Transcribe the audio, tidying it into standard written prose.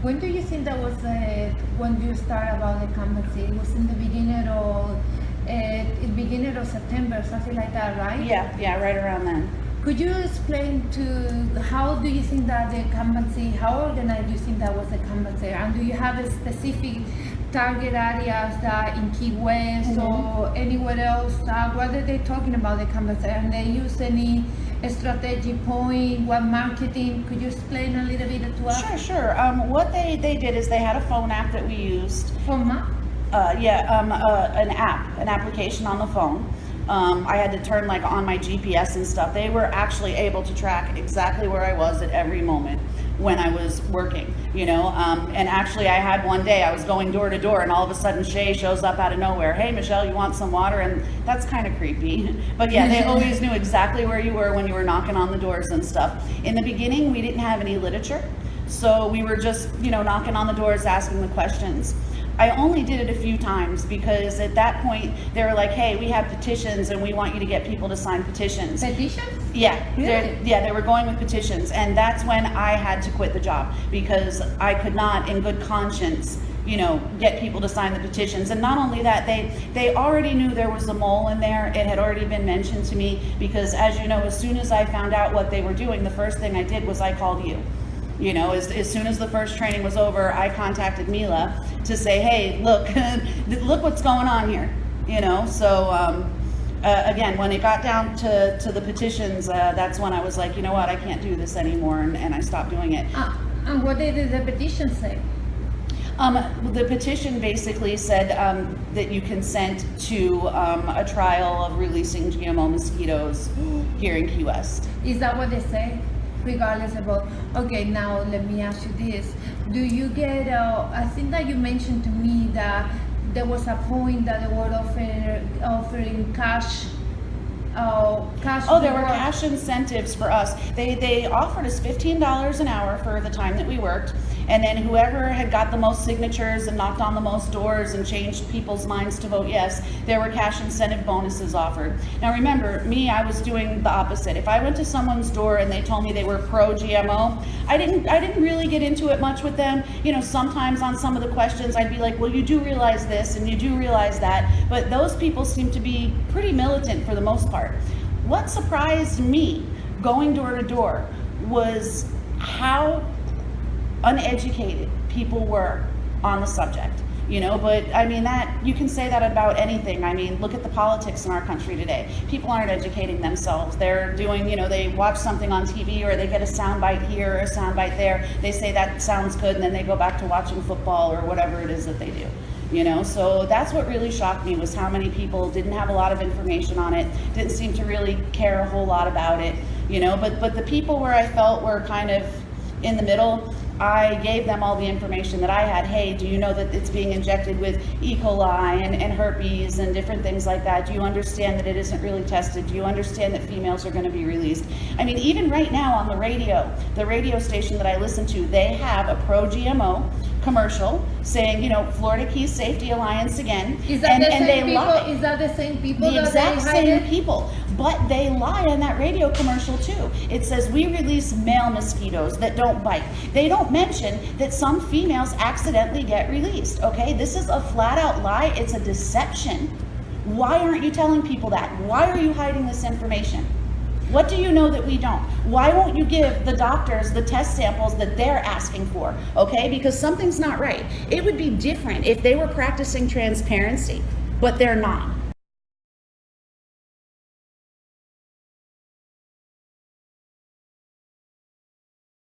When do you think that was when you start about the canvassing? It was in the beginning of September, something like that, right? Yeah, right around then. Could you explain to how do you think that the canvassing, how organized do you think that was the canvassing, and do you have a specific target areas that in Key West or anywhere else? What are they talking about the canvassing? And they use any strategy point, what marketing? Could you explain a little bit to us? Sure. What they did is they had a phone app that we used. Phone map? An application on the phone. I had to turn like on my GPS and stuff. They were actually able to track exactly where I was at every moment when I was working, and actually I had one day I was going door to door and all of a sudden Shay shows up out of nowhere. Hey Michelle, you want some water? And that's kind of creepy. But yeah, they always knew exactly where you were when you were knocking on the doors and stuff. In the beginning, we didn't have any literature. So we were just, knocking on the doors, asking the questions. I only did it a few times because at that point they were like, hey, we have petitions and we want you to get people to sign petitions. Petitions? Yeah, really? They were going with petitions, and that's when I had to quit the job because I could not, in good conscience, get people to sign the petitions. And not only that, they already knew there was a mole in there. It had already been mentioned to me because, as you know, as soon as I found out what they were doing, the first thing I did was I called you. As soon as the first training was over, I contacted Mila to say, hey, look what's going on here. So again, when it got down to the petitions, that's when I was like, you know what, I can't do this anymore, and I stopped doing it. And what did the petition say? The petition basically said that you consent to a trial of releasing GMO mosquitoes here in Key West. Is that what they say? Regardless about, okay, now let me ask you this. Do you get, I think that you mentioned to me that there was a point that they were offering cash. There were cash incentives for us. They offered us $15 an hour for the time that we worked, and then whoever had got the most signatures and knocked on the most doors and changed people's minds to vote yes, there were cash incentive bonuses offered. Now remember, me, I was doing the opposite. If I went to someone's door and they told me they were pro-GMO, I didn't really get into it much with them. Sometimes on some of the questions I'd be like, well, you do realize this and you do realize that, but those people seem to be pretty militant for the most part. What surprised me going door to door was how uneducated people were on the subject, but I mean, that you can say that about anything. I mean, look at the politics in our country today. People aren't educating themselves. They're doing, they watch something on TV or they get a soundbite here or a soundbite there. They say that sounds good, and then they go back to watching football or whatever it is that they do. So that's what really shocked me, was how many people didn't have a lot of information on it, didn't seem to really care a whole lot about it, but the people where I felt were kind of in the middle, I gave them all the information that I had. Hey, do you know that it's being injected with E. coli and herpes and different things like that? Do you understand that it isn't really tested? Do you understand that females are going to be released? I mean, even right now on the radio station that I listen to, they have a pro-GMO commercial saying, Florida Keys Safety Alliance again. Is that the same people? Is that the same people? The exact same people. But they lie on that radio commercial too. It says we release male mosquitoes that don't bite. They don't mention that some females accidentally get released, okay? This is a flat out lie. It's a deception. Why aren't you telling people that? Why are you hiding this information? What do you know that we don't? Why won't you give the doctors the test samples that they're asking for, okay? Because something's not right. It would be different if they were practicing transparency, but they're not.